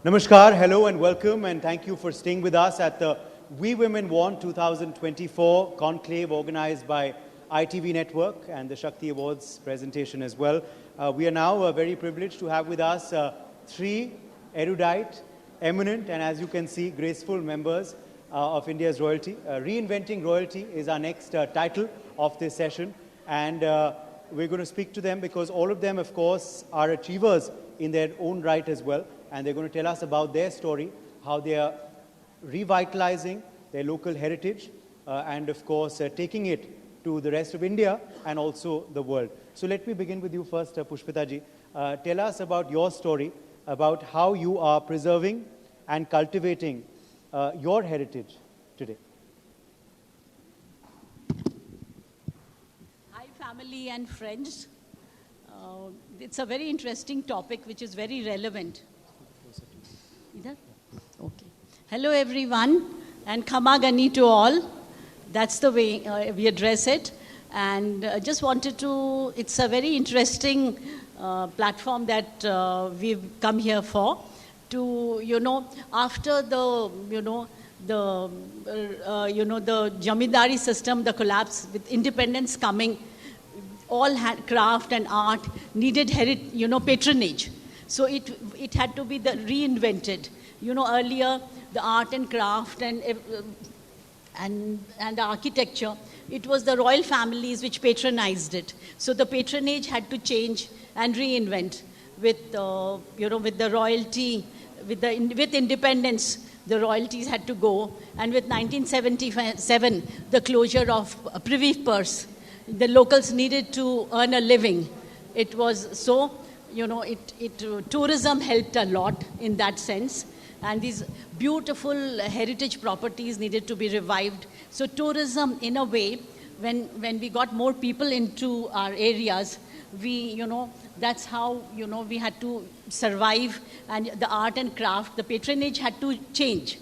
Namaskar, hello and welcome, and thank you for staying with us at the We Women Want 2024 conclave organized by ITV Network and the Shakti Awards presentation as well. We are now very privileged to have with us three erudite, eminent, and as you can see, graceful members of India's royalty. Reinventing Royalty is our next title of this session, and we're going to speak to them because all of them, of course, are achievers in their own right as well. And they're going to tell us about their story, how they are revitalizing their local heritage, and of course, taking it to the rest of India and also the world. So let me begin with you first, Pushpita ji. Tell us about your story, about how you are preserving and cultivating your heritage today. Hi, family and friends. It's a very interesting topic which is very relevant. Okay. Hello everyone and Khama Gani to all. That's the way we address it. And just wanted to, it's a very interesting platform that we've come here for. To, after the, the Jamindari system, the collapse, with independence coming, all craft and art needed patronage. So it had to be reinvented. Earlier the art and craft and the architecture, it was the royal families which patronized it. So the patronage had to change and reinvent with with the royalty, with independence. The royalties had to go, and with 1977, the closure of Privy Purse, the locals needed to earn a living. It was so. Tourism helped a lot in that sense, and these beautiful heritage properties needed to be revived. So tourism, in a way, when we got more people into our areas, that's how, we had to survive, and the art and craft, the patronage had to change.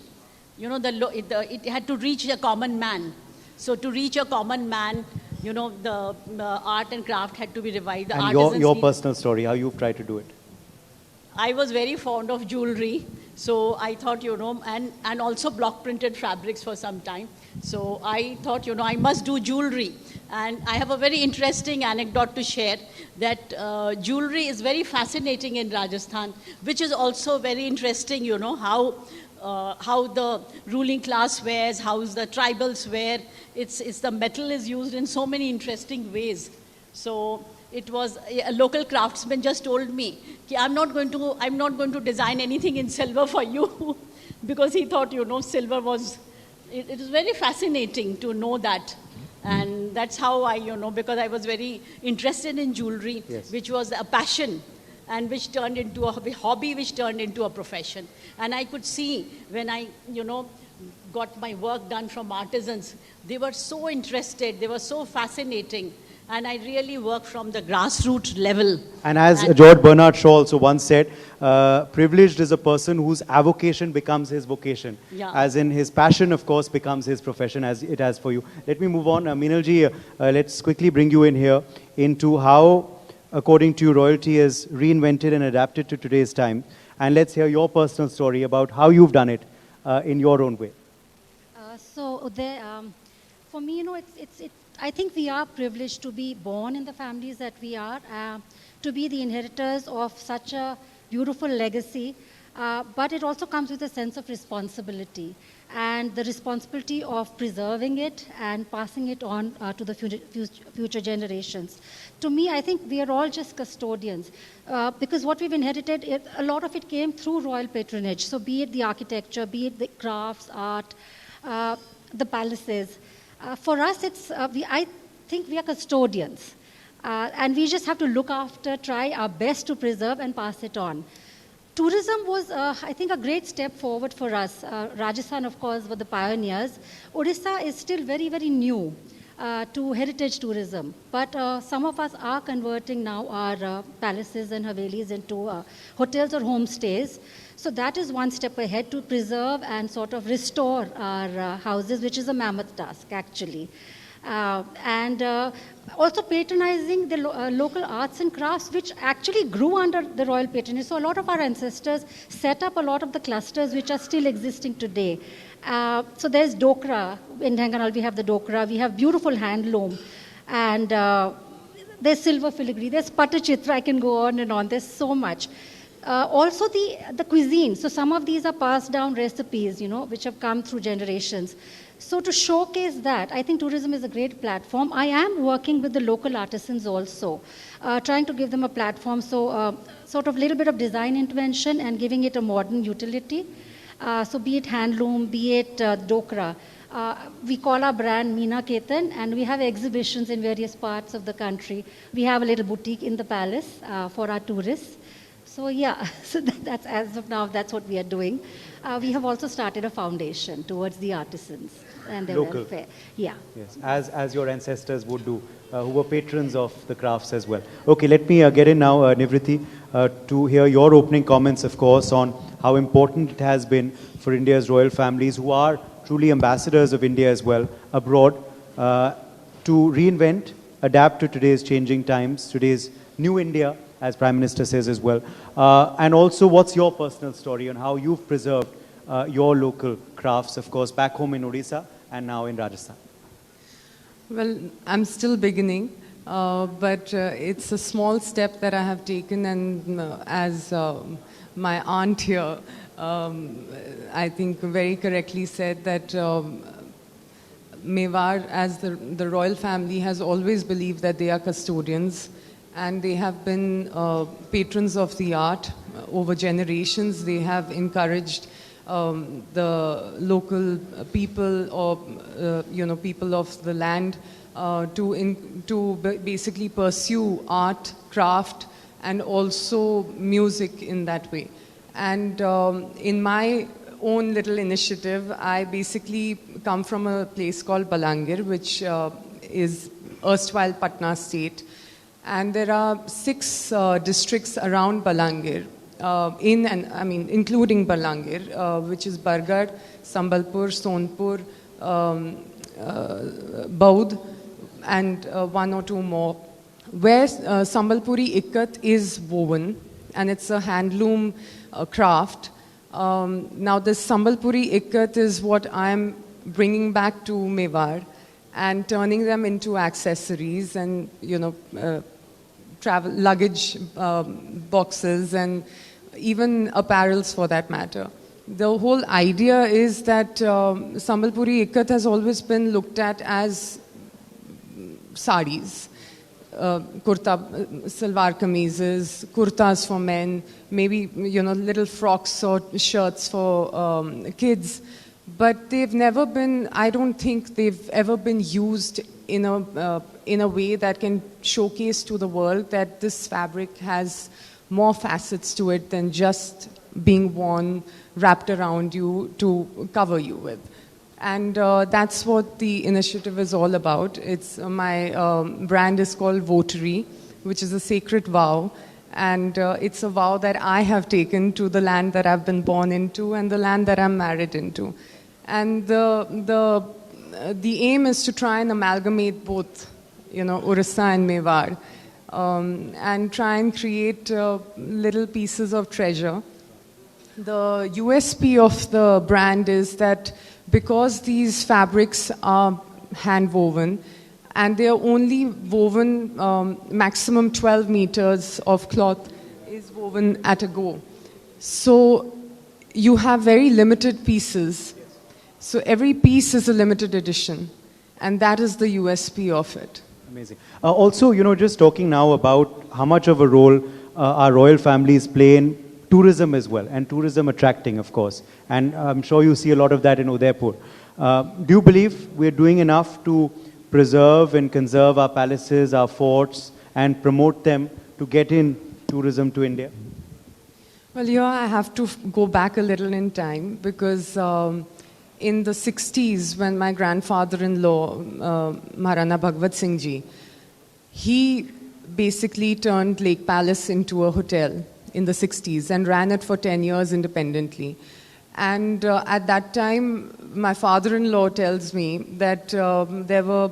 It had to reach a common man. So to reach a common man, the art and craft had to be revived. The and your personal story, how you've tried to do it? I was very fond of jewelry. So I thought, and also block printed fabrics for some time. So I thought, I must do jewelry. And I have a very interesting anecdote to share that jewelry is very fascinating in Rajasthan, which is also very interesting, how the ruling class wears, how the tribals wear. It's the metal is used in so many interesting ways. So it was a local craftsman just told me, I'm not going to design anything in silver for you, because he thought, silver was. It was very fascinating to know that. And that's how I, because I was very interested in jewelry, yes, which was a passion, and which turned into a hobby, which turned into a profession. And I could see when I, got my work done from artisans, they were so interested, they were so fascinating. And I really work from the grassroots level. And as George Bernard Shaw also once said, privileged is a person whose avocation becomes his vocation. Yeah. As in his passion, of course, becomes his profession, as it has for you. Let me move on. Meenalji, let's quickly bring you in here into how, according to you, royalty is reinvented and adapted to today's time. And let's hear your personal story about how you've done it in your own way. For me, I think we are privileged to be born in the families that we are, to be the inheritors of such a beautiful legacy. But it also comes with a sense of responsibility, and the responsibility of preserving it and passing it on to the future generations. To me, I think we are all just custodians, because what we've inherited, a lot of it came through royal patronage. So be it the architecture, be it the crafts, art, the palaces. For us, I think we are custodians, and we just have to look after, try our best to preserve and pass it on. Tourism was, I think, a great step forward for us. Rajasthan, of course, were the pioneers. Odisha is still very, very new to heritage tourism, but some of us are converting now our palaces and havelis into hotels or homestays. So that is one step ahead to preserve and sort of restore our houses, which is a mammoth task, actually. And also patronizing the local arts and crafts, which actually grew under the royal patronage. So a lot of our ancestors set up a lot of the clusters which are still existing today. So there's Dokra. In Dhenkanal, we have the Dokra. We have beautiful handloom. And there's silver filigree. There's Patachitra. I can go on and on. There's so much. Also the cuisine. So some of these are passed down recipes, which have come through generations. So to showcase that, I think tourism is a great platform. I am working with the local artisans also, trying to give them a platform. So sort of a little bit of design intervention and giving it a modern utility. So be it handloom, be it Dokra. We call our brand Meena Ketan, and we have exhibitions in various parts of the country. We have a little boutique in the palace for our tourists. So yeah, so that's as of now, that's what we are doing. We have also started a foundation towards the artisans and their Local. welfare. Yeah. Yes, as your ancestors would do, who were patrons of the crafts as well. Okay, let me get in now, Nivriti, to hear your opening comments, of course, on how important it has been for India's royal families, who are truly ambassadors of India as well, abroad, to reinvent, adapt to today's changing times, today's new India, as Prime Minister says as well. And also, what's your personal story on how you've preserved your local crafts, of course, back home in Odisha and now in Rajasthan? Well, I'm still beginning, but it's a small step that I have taken, and as my aunt here, I think very correctly said that Mewar, as the royal family, has always believed that they are custodians, and they have been patrons of the art over generations. They have encouraged the local people or people of the land to basically pursue art, craft, and also music in that way. And in my own little initiative, I basically come from a place called Balangir, which is erstwhile Patna state. And there are 6 districts around Balangir, including Balangir, which is Bargarh, Sambalpur, Sonpur, Baud, and 1 or 2 more, where Sambalpuri Ikat is woven, and it's a handloom craft. Now, this Sambalpuri Ikat is what I'm bringing back to Mewar and turning them into accessories and, travel luggage boxes and even apparels for that matter. The whole idea is that Sambalpuri Ikat has always been looked at as saris, kurta, salwar kameezes, kurtas for men, maybe little frocks or shirts for kids. But they've never been, I don't think they've ever been used in a way that can showcase to the world that this fabric has more facets to it than just being worn, wrapped around you to cover you with. And that's what the initiative is all about. It's my brand is called Votary, which is a sacred vow. And it's a vow that I have taken to the land that I've been born into and the land that I'm married into. And the aim is to try and amalgamate both, Orissa and Mewar, and try and create little pieces of treasure. The USP of the brand is that because these fabrics are hand woven, and they are only woven maximum 12 meters of cloth is woven at a go. So you have very limited pieces. So every piece is a limited edition, and that is the USP of it. Amazing. Also, just talking now about how much of a role our royal families play in tourism as well, and tourism attracting, of course. And I'm sure you see a lot of that in Udaipur. Do you believe we're doing enough to preserve and conserve our palaces, our forts, and promote them to get in tourism to India? Well, I have to go back a little in time because in the 60s, when my grandfather-in-law, Maharana Bhagwat Singh Ji, he basically turned Lake Palace into a hotel in the 60s and ran it for 10 years independently. And at that time, my father-in-law tells me that there were,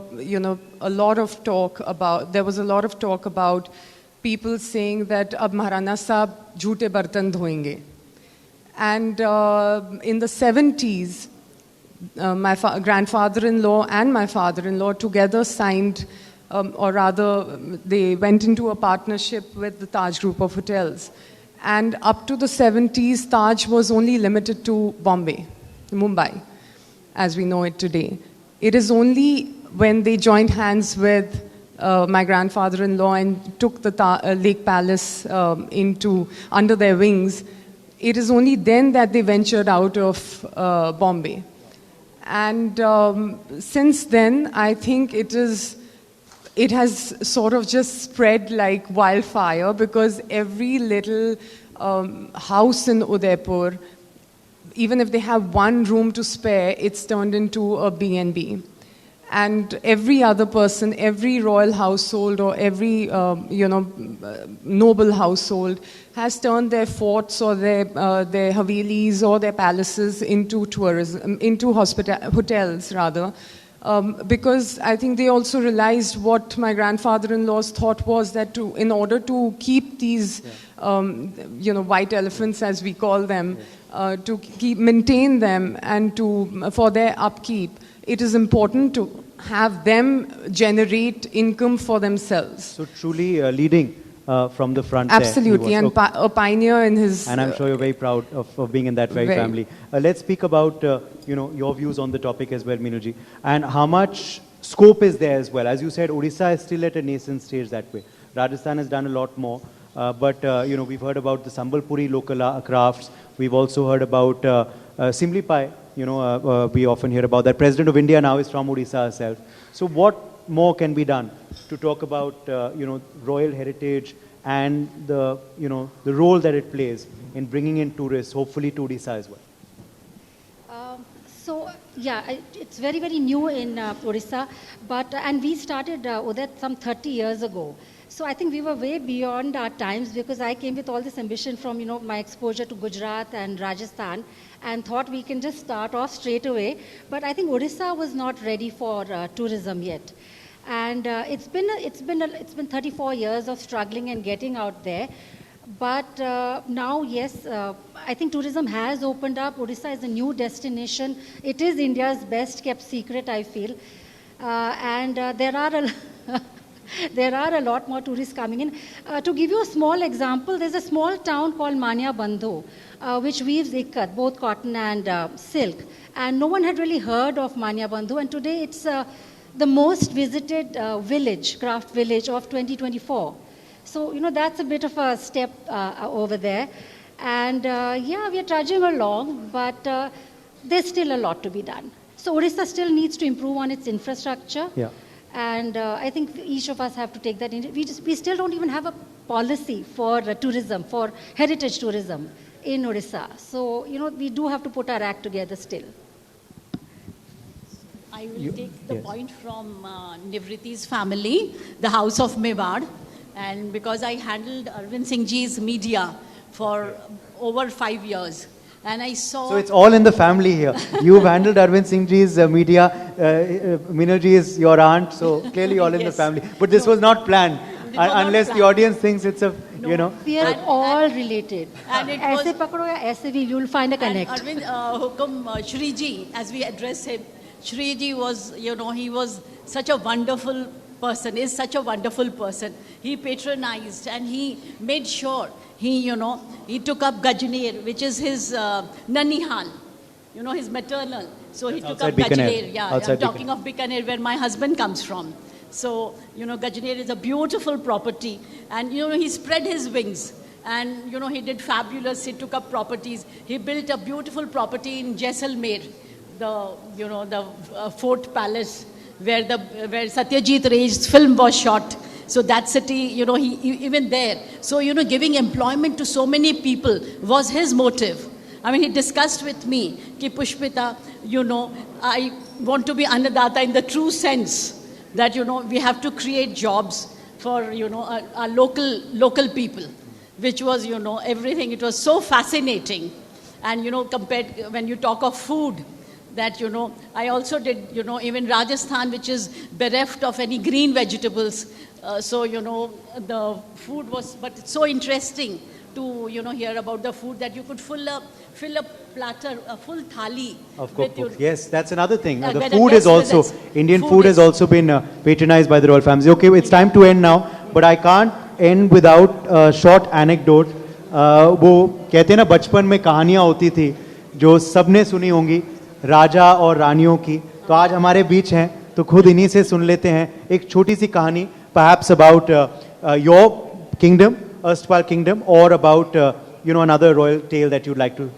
a lot of talk about, there was a lot of talk about people saying that ab Maharana Sahab jhoote bartan dhoenge. And in the 70s, my grandfather-in-law and my father-in-law together signed, or rather, they went into a partnership with the Taj Group of Hotels. And up to the 70s, Taj was only limited to Bombay, Mumbai, as we know it today. It is only when they joined hands with my grandfather-in-law and took the Lake Palace under their wings, it is only then that they ventured out of Bombay. And since then, I think it has sort of just spread like wildfire, because every little house in Udaipur, even if they have one room to spare, it's turned into a B&B. And every other person, every royal household or every noble household has turned their forts or their havelis or their palaces into tourism, into hotels rather. Because I think they also realized what my grandfather-in-law's thought was, that in order to keep these, white elephants as we call them, to maintain them and for their upkeep, it is important to have them generate income for themselves. So truly leading from the front. Absolutely, there, and a pioneer in his... And I'm sure you're very proud of being in that very family. Let's speak about your views on the topic as well, Meenuji, and how much scope is there as well. As you said, Odisha is still at a nascent stage that way. Rajasthan has done a lot more, but we've heard about the Sambalpuri local crafts. We've also heard about Simli Pai. We often hear about that. President of India now is from Odisha herself. So what more can be done to talk about royal heritage and the role that it plays in bringing in tourists, hopefully to Odisha as well? It's very, very new in Odisha, and we started Udat some 30 years ago. So I think we were way beyond our times, because I came with all this ambition from my exposure to Gujarat and Rajasthan, and thought we can just start off straight away. But I think Odisha was not ready for tourism yet. And it's been 34 years of struggling and getting out there. But now, yes, I think tourism has opened up. Odisha is a new destination. It is India's best kept secret, I feel. There are a lot more tourists coming in. To give you a small example, there's a small town called Manya Bandhu, which weaves ikat, both cotton and silk. And no one had really heard of Manya Bandhu. And today it's the most visited craft village of 2024. So, that's a bit of a step over there. And we are trudging along, but there's still a lot to be done. So Odisha still needs to improve on its infrastructure. Yeah. And I think each of us have to take that in. We still don't even have a policy for tourism, for heritage tourism in Odisha. So, we do have to put our act together still. I will take the point from Nivriti's family, the House of Mewar. And because I handled Arvind Singh Ji's media for over 5 years. And I saw... So it's all in the family here. You've handled Arvind Singh Ji's media. Meenuji is your aunt, so clearly all in the family. But this was not planned. Unless the audience thinks it's a, We are all related. And it was... Aise pakdo ya aise bhi, you'll find a connect. And Arvind Shriji, as we address him, Shriji was, he was such a wonderful person, is such a wonderful person. He patronized and he made sure he took up Gajner, which is his Nanihal, his maternal. So he took up Gajner. Yeah, I'm talking of Bikaner, where my husband comes from. So, Gajner is a beautiful property. And, he spread his wings. And, he did fabulous. He took up properties. He built a beautiful property in Jaisalmer, the Fort Palace, where Satyajit Ray's film was shot. So that city, he even there. So, giving employment to so many people was his motive. I mean, he discussed with me, Ki Pushpita, I want to be Annadata in the true sense that, we have to create jobs for, our local people, which was, everything. It was so fascinating. And, compared, when you talk of food, that, I also did, even Rajasthan, which is bereft of any green vegetables. So, the food was, but it's so interesting to, hear about the food that you could fill a platter, a full thali. Of course, yes, that's another thing. The when a food is guest also, visits, Indian food food has is- also been patronized by the royal families. Okay, it's time to end now, but I can't end without a short anecdote. वो कहते हैं ना बचपन में कहानियाँ होती थी जो सबने सुनी होंगी राजा और रानियों की, तो आज हमारे बीच हैं तो खुद इन्हीं से सुन लेते हैं एक छोटी सी कहानी, perhaps about your kingdom, erstwhile kingdom, or about another royal tale that you'd like to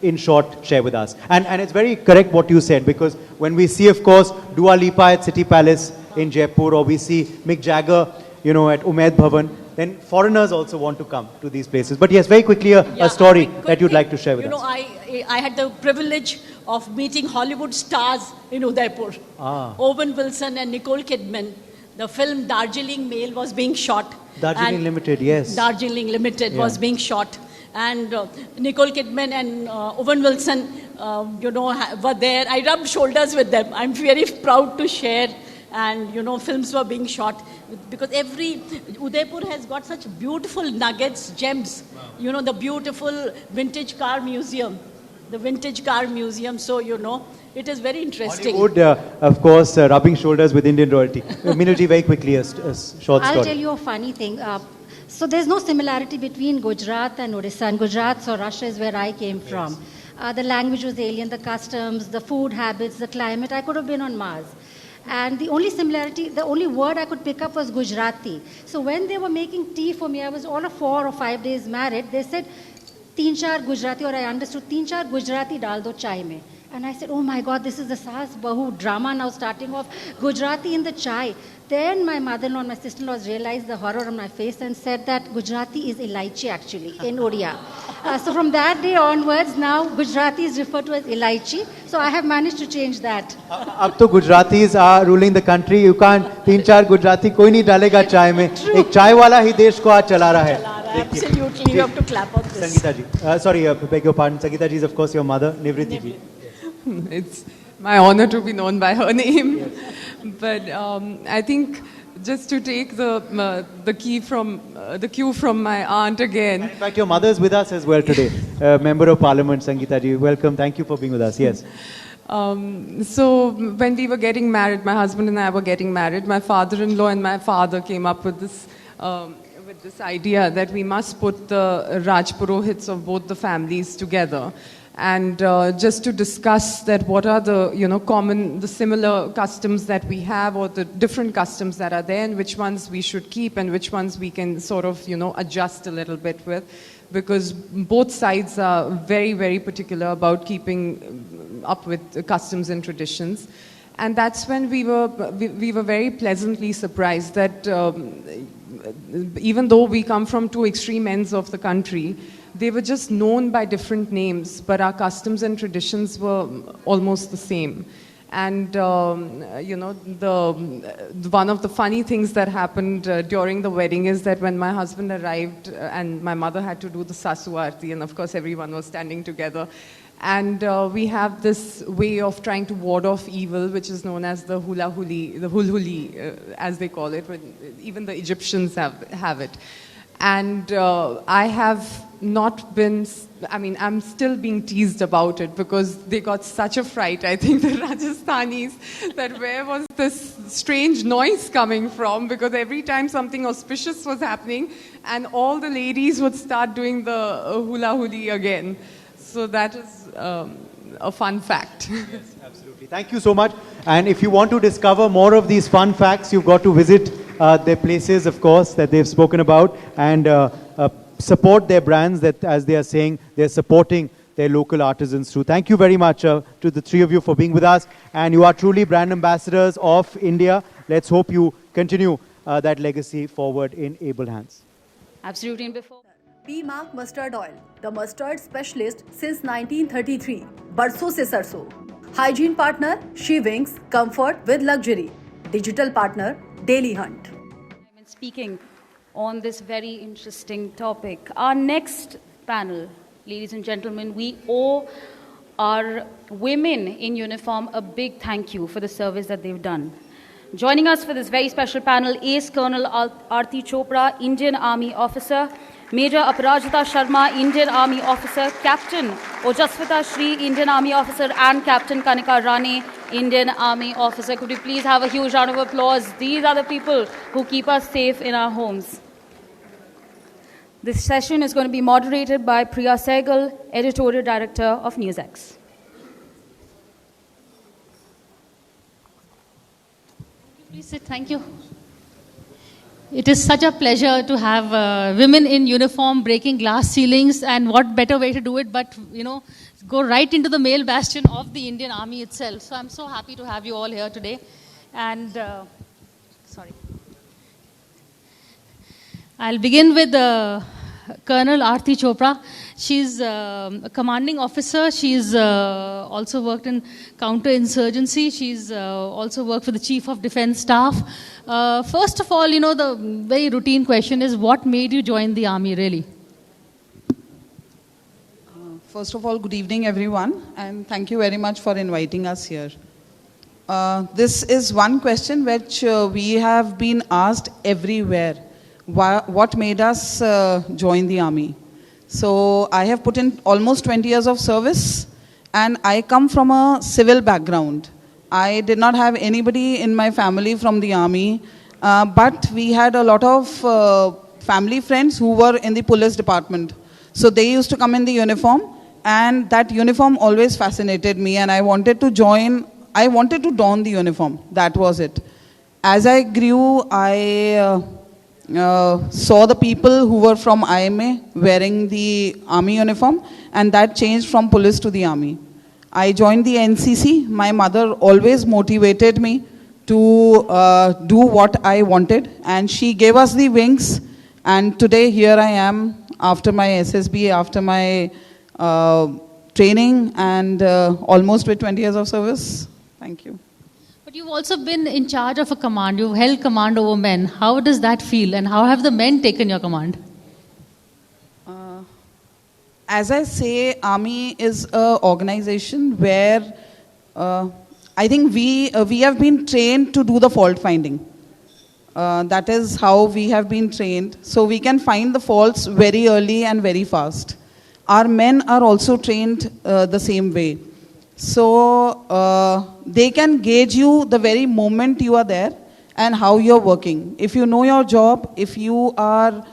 in short share with us. And it's very correct what you said, because when we see, of course, Dua Lipa at City Palace in Jaipur, or we see Mick Jagger at Umaid Bhavan, then foreigners also want to come to these places. But yes, very quickly a story that you'd like to share with us. I had the privilege of meeting Hollywood stars in Udaipur. Owen Wilson and Nicole Kidman. The film Darjeeling Mail was being shot. Darjeeling Limited, yes. Darjeeling Limited was being shot. And Nicole Kidman and Owen Wilson, were there. I rubbed shoulders with them. I'm very proud to share. And, films were being shot. Because Udaipur has got such beautiful nuggets, gems. Wow. The beautiful vintage car museum. The vintage car museum. So, it is very interesting. Hollywood, of course, rubbing shoulders with Indian royalty. Minilji, very quickly, a short story. I'll tell you a funny thing. So there's no similarity between Gujarat and Odisha. And Gujarat, Saurashtra is where I came from. The language was alien, the customs, the food habits, the climate. I could have been on Mars. And the only similarity, the only word I could pick up was Gujarati. So when they were making tea for me, I was all of 4 or 5 days married. They said, "Teen char Gujarati," or I understood, "Teen char Gujarati dal do chai mein." And I said, oh my God, this is the Saas Bahu drama now starting off, Gujarati in the chai. Then my mother-in-law and my sister-in-law realized the horror on my face and said that Gujarati is elaichi actually in Odia. So from that day onwards, now Gujarati is referred to as elaichi. So I have managed to change that. अब तो Gujaratis are ruling the country. You can't 3-4 Gujarati कोई नहीं डालेगा चाय में. एक चाय वाला ही देश को आज चला रहा है. Absolutely, you have to clap on this. Sangeeta ji, sorry, beg your pardon. Sangeeta ji is of course your mother, Nivriti ji. It's my honor to be known by her name. Yes. But I think just to take the cue from my aunt again. And in fact, your mother is with us as well today. Member of Parliament, Sangeeta ji. Welcome. Thank you for being with us. Yes. So when we were getting married, my husband and I were getting married, my father-in-law and my father came up with this idea that we must put the Rajpurohits of both the families together. And just to discuss that what are the similar customs that we have, or the different customs that are there, and which ones we should keep and which ones we can sort of, adjust a little bit with. Because both sides are very, very particular about keeping up with customs and traditions. And that's when we were very pleasantly surprised that even though we come from two extreme ends of the country, they were just known by different names, but our customs and traditions were almost the same. And, one of the funny things that happened during the wedding is that when my husband arrived and my mother had to do the Sasu Aarti, and of course everyone was standing together, and we have this way of trying to ward off evil, which is known as the hula huli, the hulhuli, as they call it. Even the Egyptians have it. And I have not been, I'm still being teased about it because they got such a fright, I think, the Rajasthanis, that where was this strange noise coming from? Because every time something auspicious was happening, and all the ladies would start doing the hula huli again. So that is a fun fact. Yes, absolutely. Thank you so much. And if you want to discover more of these fun facts, you've got to visit their places, of course, that they've spoken about, and support their brands that, as they are saying, they're supporting their local artisans too. Thank you very much to the three of you for being with us. And you are truly brand ambassadors of India. Let's hope you continue that legacy forward in able hands. Absolutely. And before P-Mark Mustard Oil, the mustard specialist since 1933. Barso se sarso. Hygiene partner, She Wings, comfort with luxury. Digital partner, Daily Hunt. Speaking on this very interesting topic, our next panel ladies and gentlemen, we owe our women in uniform a big thank you for the service that they've done. Joining us for this very special panel, Ace Colonel Aarti Chopra, Indian Army officer, Major Aparajita Sharma, Indian Army officer, Captain Ojaswita Shri, Indian Army officer, and Captain Kanika Rane, Indian Army officer. Could we please have a huge round of applause? These are the people who keep us safe in our homes. This session is going to be moderated by Priya Sehgal, Editorial Director of NewsX. Please sit. Thank you. It is such a pleasure to have women in uniform breaking glass ceilings, and what better way to do it but, go right into the male bastion of the Indian Army itself. So I'm so happy to have you all here today. And, I'll begin with Colonel Aarti Chopra. She's a commanding officer. She's also worked in counterinsurgency. She's also worked for the Chief of Defense Staff. First of all, the very routine question is, what made you join the Army, really? First of all, good evening, everyone, and thank you very much for inviting us here. This is one question which we have been asked everywhere. What made us join the Army? So I have put in almost 20 years of service, and I come from a civil background. I did not have anybody in my family from the Army, but we had a lot of family friends who were in the police department. So they used to come in the uniform, and that uniform always fascinated me, and I wanted to don the uniform. That was it. As I grew, I saw the people who were from IMA wearing the Army uniform, and that changed from police to the Army. I joined the NCC. My mother always motivated me to do what I wanted, and she gave us the wings, and today here I am after my SSB, after my training, and almost with 20 years of service. Thank you. But you've also been in charge of a command. You've held command over men. How does that feel, and how have the men taken your command? As I say, Army is an organization where I think we have been trained to do the fault finding. That is how we have been trained. So we can find the faults very early and very fast. Our men are also trained the same way. So they can gauge you the very moment you are there and how you're working. If you know your job, if you are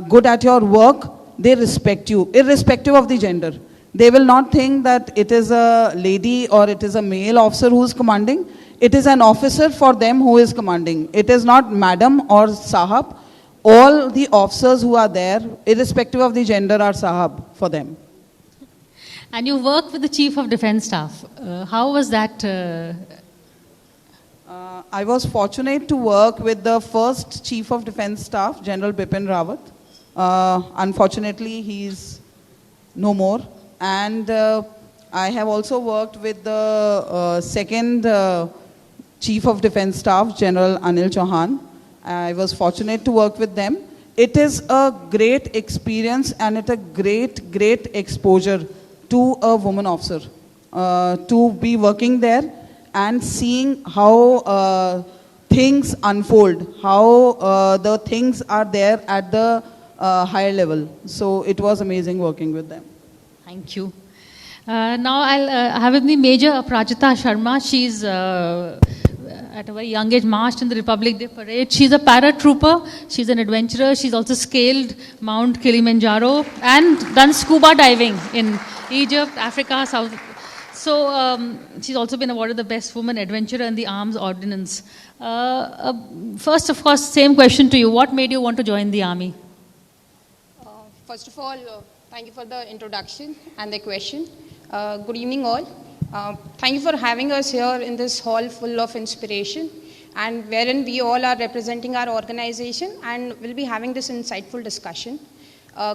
good at your work, they respect you, irrespective of the gender. They will not think that it is a lady or it is a male officer who is commanding. It is an officer for them who is commanding. It is not madam or sahab. All the officers who are there, irrespective of the gender, are sahab for them. And you work with the Chief of Defense Staff. How was that? I was fortunate to work with the first Chief of Defense Staff, General Bipin Rawat. Unfortunately, he's no more. And I have also worked with the second Chief of Defense Staff, General Anil Chauhan. I was fortunate to work with them. It is a great experience, and it's a great exposure to a woman officer, to be working there and seeing how things unfold, how the things are there at the higher level. So it was amazing working with them. Thank you. Now I'll have with me Major Aparajita Sharma. She's at a very young age marched in the Republic Day Parade. She's a paratrooper. She's an adventurer. She's also scaled Mount Kilimanjaro and done scuba diving in Egypt, Africa, South. So she's also been awarded the Best Woman Adventurer in the Arms Ordnance. First, of course, same question to you. What made you want to join the Army? First of all, thank you for the introduction and the question. Good evening all. Thank you for having us here in this hall full of inspiration, and wherein we all are representing our organization and will be having this insightful discussion.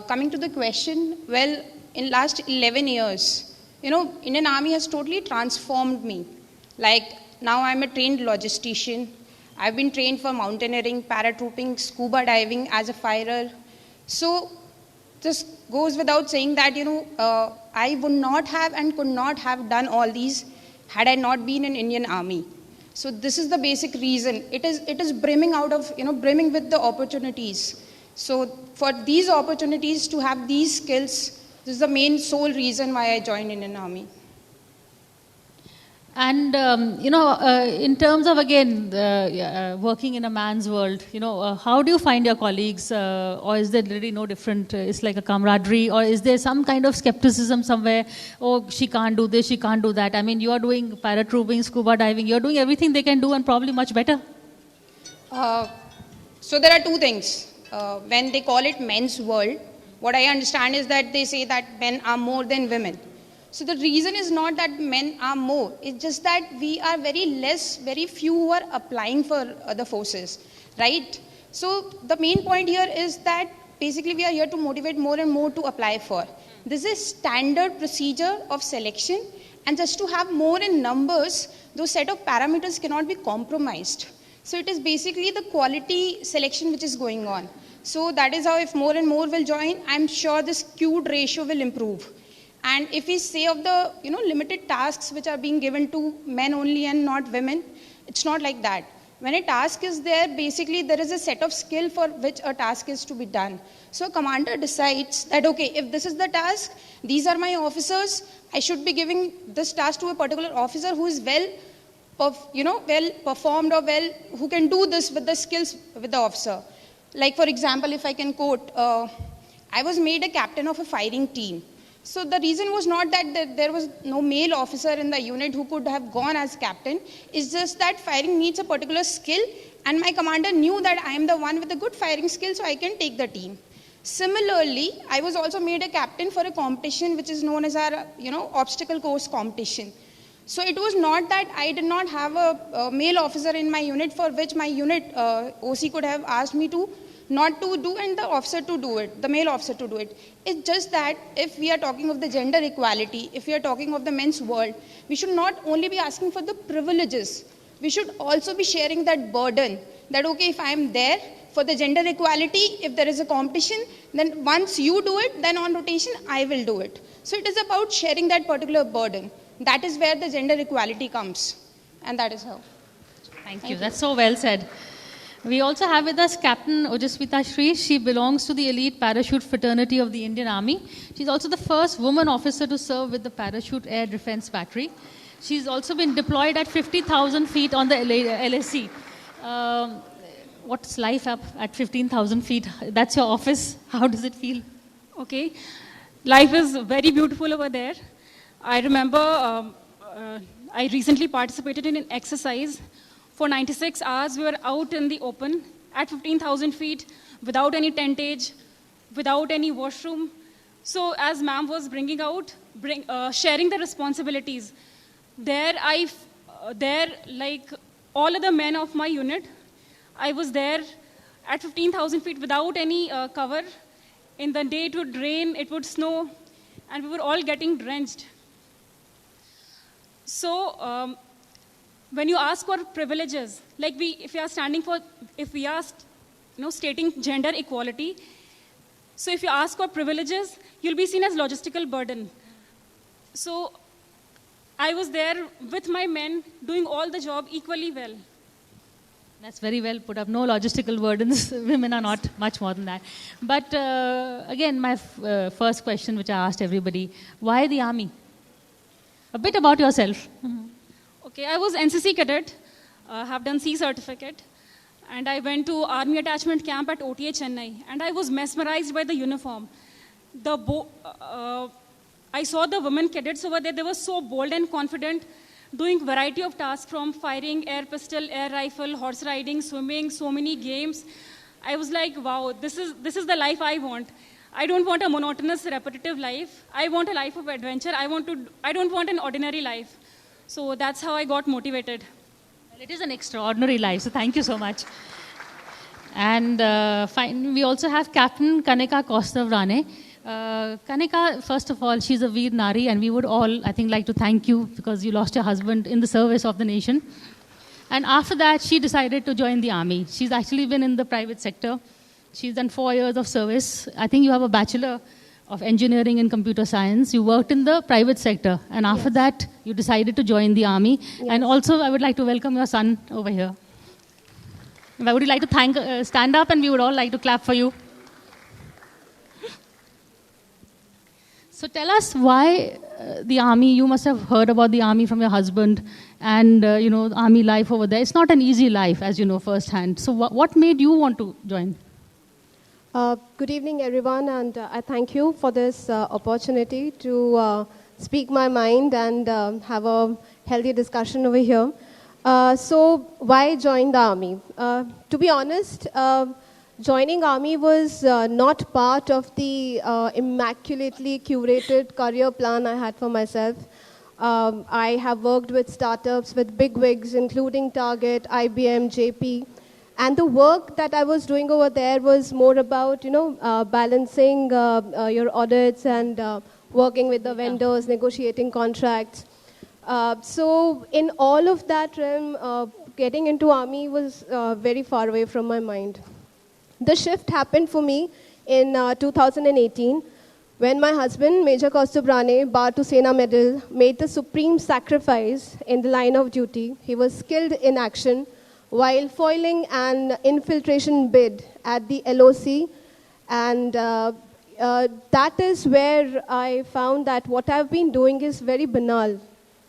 Coming to the question, well, in last 11 years, Indian Army has totally transformed me. Like now I'm a trained logistician. I've been trained for mountaineering, paratrooping, scuba diving as a firer. So just goes without saying that, I would not have and could not have done all these had I not been in Indian Army. So this is the basic reason. It is brimming out of, brimming with the opportunities. So for these opportunities to have these skills, this is the main sole reason why I joined Indian Army. And, in terms of, again, working in a man's world, how do you find your colleagues? Or is there really no different? It's like a camaraderie? Or is there some kind of skepticism somewhere? Oh, she can't do this, she can't do that. I mean, you are doing paratrooping, scuba diving. You're doing everything they can do and probably much better. So there are two things. When they call it men's world, what I understand is that they say that men are more than women. So the reason is not that men are more. It's just that we are very few who are applying for the forces, right? So the main point here is that basically we are here to motivate more and more to apply for. This is standard procedure of selection, and just to have more in numbers, those set of parameters cannot be compromised. So it is basically the quality selection which is going on. So that is how, if more and more will join, I'm sure this skewed ratio will improve. And if we say of the limited tasks which are being given to men only and not women, it's not like that. When a task is there, basically there is a set of skill for which a task is to be done. So a commander decides that, okay, if this is the task, these are my officers, I should be giving this task to a particular officer who is well performed, or who can do this with the skills with the officer. Like, for example, if I can quote, I was made a captain of a firing team. So the reason was not that there was no male officer in the unit who could have gone as captain. It's just that firing needs a particular skill, and my commander knew that I am the one with a good firing skill, so I can take the team. Similarly, I was also made a captain for a competition which is known as our obstacle course competition. So it was not that I did not have a male officer in my unit for which my unit OC could have asked me to not to do and the officer to do it, the male officer to do it. It's just that if we are talking of the gender equality, if we are talking of the men's world, we should not only be asking for the privileges, we should also be sharing that burden that, okay, if I am there for the gender equality, if there is a competition, then once you do it, then on rotation, I will do it. So it is about sharing that particular burden. That is where the gender equality comes. And that is how. Thank you. That's so well said. We also have with us Captain Ojaswita Shri. She belongs to the elite parachute fraternity of the Indian Army. She's also the first woman officer to serve with the Parachute Air Defense Battery. She's also been deployed at 50,000 feet on the LSC. What's life up at 15,000 feet? That's your office. How does it feel? Okay. Life is very beautiful over there. I remember I recently participated in an exercise. For 96 hours, we were out in the open at 15,000 feet without any tentage, without any washroom. So as ma'am was bringing out, sharing the responsibilities, there like all other men of my unit, I was there at 15,000 feet without any cover. In the day it would rain, it would snow, and we were all getting drenched. So when you ask for privileges, like if we are stating gender equality, so if you ask for privileges, you'll be seen as logistical burden. So I was there with my men doing all the job equally well. That's very well put up. No logistical burdens. Women are not much more than that. But again, my first question, which I asked everybody, why the army? A bit about yourself. Mm-hmm. Okay, I was NCC cadet, have done C certificate, and I went to Army Attachment Camp at OTA Chennai, and I was mesmerized by the uniform. I saw the women cadets over there, they were so bold and confident, doing variety of tasks from firing, air pistol, air rifle, horse riding, swimming, so many games. I was like, wow, this is the life I want. I don't want a monotonous, repetitive life. I want a life of adventure. I don't want an ordinary life. So that's how I got motivated. Well, it is an extraordinary life, so thank you so much. And we also have Captain Kanika Kostavrane. Kanika, first of all, she's a Veer Nari, and we would all, I think, like to thank you because you lost your husband in the service of the nation. And after that, she decided to join the army. She's actually been in the private sector. She's done 4 years of service. I think you have a bachelor of engineering and computer science. You worked in the private sector, and after that, you decided to join the army. And also, I would like to welcome your son over here. I would like to stand up, and we would all like to clap for you. So tell us why the army. You must have heard about the army from your husband, and army life over there. It's not an easy life, as you know firsthand. So what made you want to join? Good evening, everyone, and I thank you for this opportunity to speak my mind and have a healthy discussion over here. So why join the army? To be honest, joining army was not part of the immaculately curated career plan I had for myself. I have worked with startups, with bigwigs, including Target, IBM, JP. And the work that I was doing over there was more about, balancing your audits and working with the vendors, negotiating contracts. So in all of that realm, getting into army was very far away from my mind. The shift happened for me in 2018 when my husband, Major Kaustubrane, Bar to Sena Medal, made the supreme sacrifice in the line of duty. He was skilled in action while foiling an infiltration bid at the LOC. And that is where I found that what I've been doing is very banal.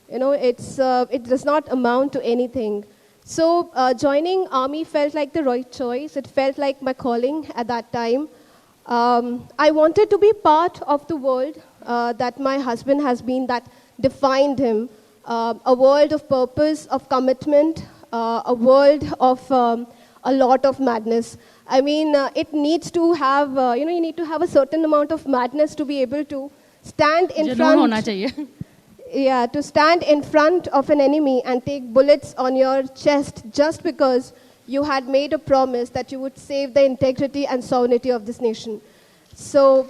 It does not amount to anything. So joining army felt like the right choice. It felt like my calling at that time. I wanted to be part of the world that my husband has been, that defined him. A world of purpose, of commitment, a world of a lot of madness. I mean, it needs to have, you need to have a certain amount of madness to be able to stand in front. Yeah, to stand in front of an enemy and take bullets on your chest just because you had made a promise that you would save the integrity and sovereignty of this nation. So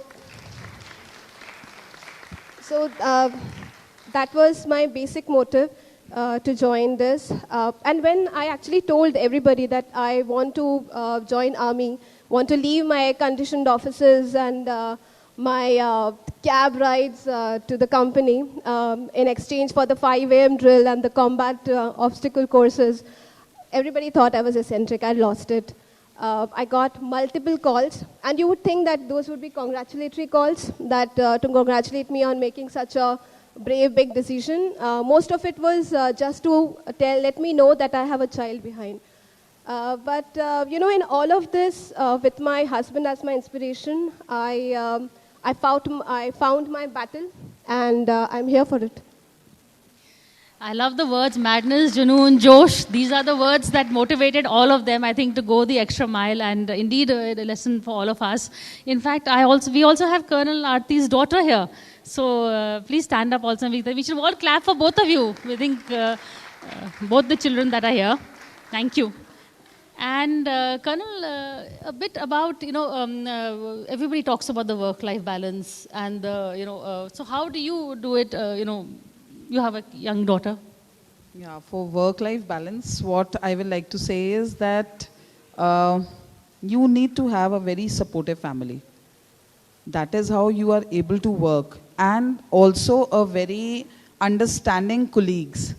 that was my basic motive to join this. And when I actually told everybody that I want to join army, want to leave my air-conditioned offices and my cab rides to the company in exchange for the 5 a.m. drill and the combat obstacle courses, everybody thought I was eccentric. I lost it. I got multiple calls, and you would think that those would be congratulatory calls, that to congratulate me on making such a brave, big decision. Most of it was just to let me know that I have a child behind. But in all of this, with my husband as my inspiration, I found my battle, and I'm here for it. I love the words madness, junoon, josh. These are the words that motivated all of them, I think, to go the extra mile, and indeed a lesson for all of us. In fact, we also have Colonel Aarti's daughter here. So please stand up also. We should all clap for both of you. We think both the children that are here. Thank you. And Colonel, a bit about, everybody talks about the work-life balance and, so how do you do it, you have a young daughter? Yeah, for work-life balance, what I will like to say is that you need to have a very supportive family. That is how you are able to work, and also a very understanding colleagues.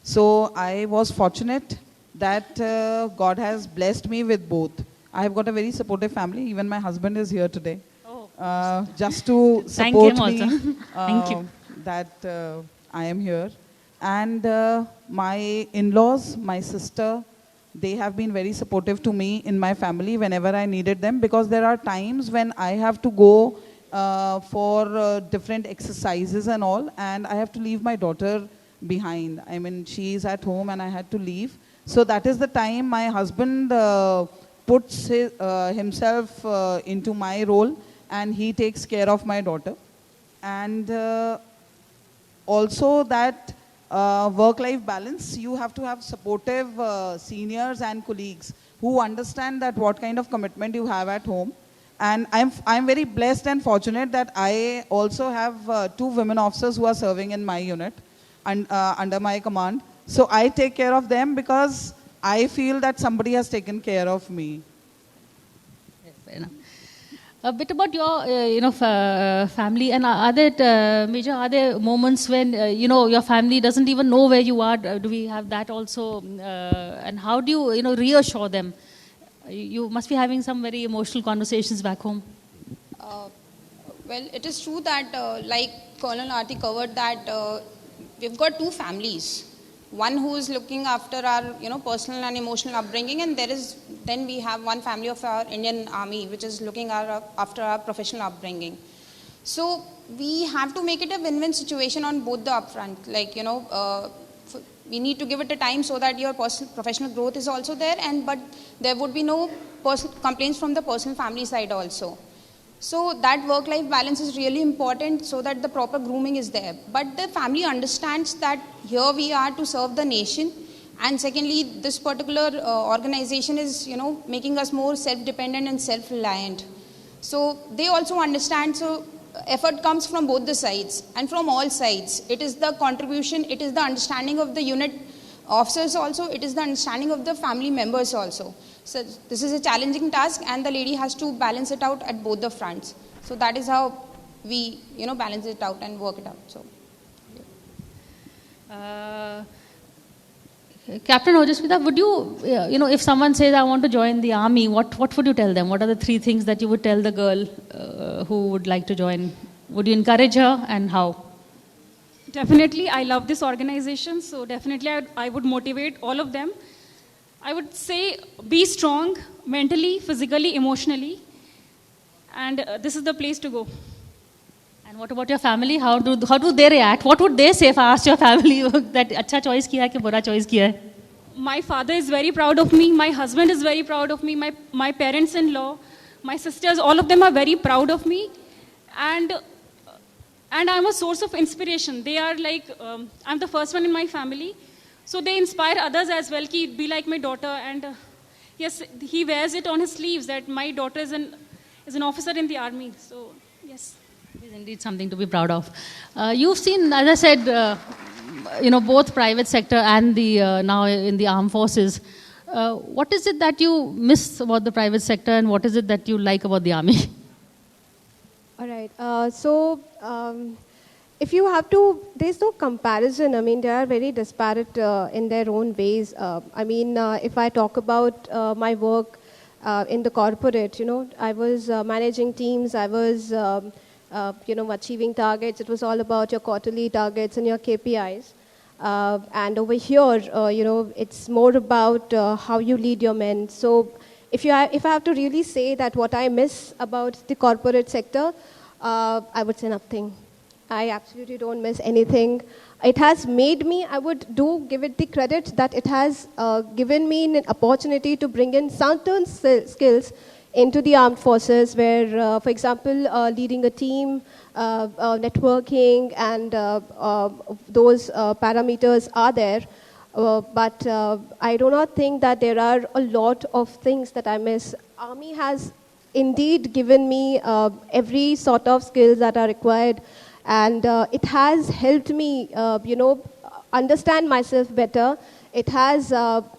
So I was fortunate that God has blessed me with both. I have got a very supportive family. Even my husband is here today, just to support me. Thank you. That I am here. And my in-laws, my sister, they have been very supportive to me in my family whenever I needed them, because there are times when I have to go for different exercises and all, and I have to leave my daughter behind. I mean, she is at home and I had to leave. So that is the time my husband puts himself into my role, and he takes care of my daughter. And also that work-life balance, you have to have supportive seniors and colleagues who understand that what kind of commitment you have at home. And I'm very blessed and fortunate that I also have 2 women officers who are serving in my unit and under my command. So I take care of them because I feel that somebody has taken care of me. Fair enough. A bit about your, family, and Major, are there moments when, your family doesn't even know where you are? Do we have that also? And how do you, reassure them? You must be having some very emotional conversations back home. Well, it is true that, like Colonel Aarti covered, that we've got two families. One who is looking after our, personal and emotional upbringing, and then we have one family of our Indian Army, which is looking after our professional upbringing. So we have to make it a win-win situation on both the upfront. Like, we need to give it a time so that your professional growth is also there, but there would be no complaints from the personal family side also. So that work-life balance is really important so that the proper grooming is there. But the family understands that here we are to serve the nation, and secondly, this particular organization is, making us more self-dependent and self-reliant. So they also understand. So effort comes from both the sides and from all sides. It is the contribution, it is the understanding of the unit officers also, it is the understanding of the family members also. So this is a challenging task, and the lady has to balance it out at both the fronts. So that is how we, balance it out and work it out. So, Captain Ojaswita, would you, if someone says, I want to join the army, what would you tell them? What are the 3 things that you would tell the girl who would like to join? Would you encourage her, and how? Definitely, I love this organization, so definitely I would motivate all of them. I would say be strong mentally, physically, emotionally, and this is the place to go. And what about your family? How do they react? What would they say if I asked your family that अच्छा choice किया है कि बुरा choice किया है? My father is very proud of me. My husband is very proud of me. My parents-in-law, my sisters, all of them are very proud of me, and I'm a source of inspiration. They are like, I'm the first one in my family. So they inspire others as well, ki be like my daughter. And yes, he wears it on his sleeves that my daughter is an officer in the army. So yes. It is indeed something to be proud of. You've seen, as I said, both private sector and the now in the armed forces. What is it that you miss about the private sector, and what is it that you like about the army? All right. If you have to, there's no comparison. I mean, they are very disparate in their own ways. If I talk about my work in the corporate, I was managing teams. I was, achieving targets. It was all about your quarterly targets and your KPIs. And over here, it's more about how you lead your men. So if I have to really say that what I miss about the corporate sector, I would say nothing. I absolutely don't miss anything. It has made me, I would give it the credit that it has given me an opportunity to bring in certain skills into the armed forces where, for example, leading a team, networking, and those parameters are there. But I do not think that there are a lot of things that I miss. Army has indeed given me every sort of skills that are required, and it has helped me, understand myself better. It has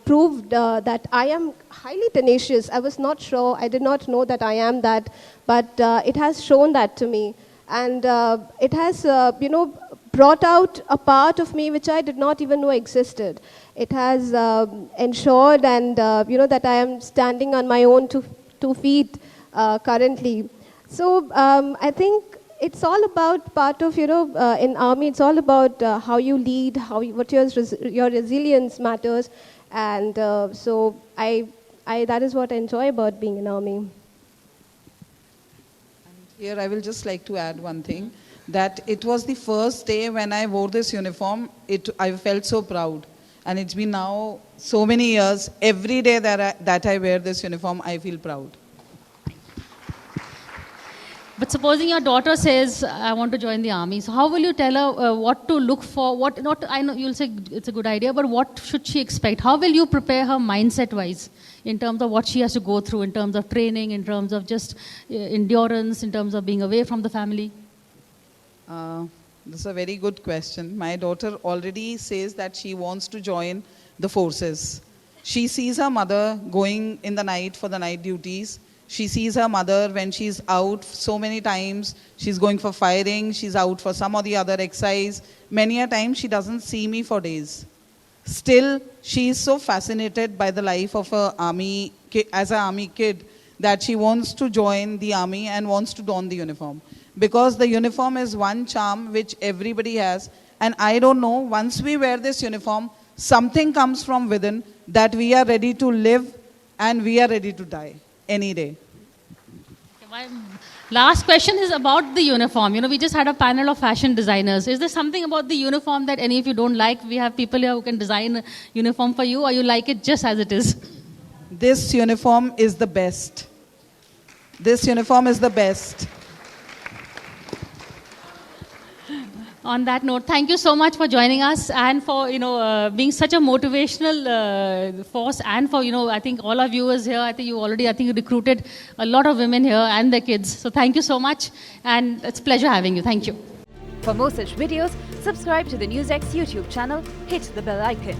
proved that I am highly tenacious. I was not sure, I did not know that I am that, but it has shown that to me. And it has, brought out a part of me which I did not even know existed. It has ensured and, that I am standing on my own two feet currently. So I think it's all about part of, in army, it's all about how you lead, what your resilience matters. And so that is what I enjoy about being in army. Here I will just like to add one thing, that it was the first day when I wore this uniform, I felt so proud. And it's been now so many years, every day that I wear this uniform, I feel proud. But supposing your daughter says, I want to join the army, so how will you tell her what to look for? I know you'll say it's a good idea, but what should she expect? How will you prepare her mindset-wise in terms of what she has to go through, in terms of training, in terms of just endurance, in terms of being away from the family? This is a very good question. My daughter already says that she wants to join the forces. She sees her mother going in the night for the night duties. She sees her mother when she's out so many times. She's going for firing, she's out for some or the other exercise. Many a time she doesn't see me for days. Still, she is so fascinated by the life of as an army kid that she wants to join the army and wants to don the uniform. Because the uniform is one charm which everybody has. And I don't know, once we wear this uniform, something comes from within that we are ready to live and we are ready to die any day. My last question is about the uniform. You know, we just had a panel of fashion designers. Is there something about the uniform that any of you don't like? We have people here who can design a uniform for you, or you like it just as it is? This uniform is the best. This uniform is the best. On that note, thank you so much for joining us and for being such a motivational force, and for I think all our viewers here. I think you already recruited a lot of women here and their kids. So thank you so much, and it's a pleasure having you. Thank you. For more such videos, subscribe to the NewsX YouTube channel, hit the bell icon.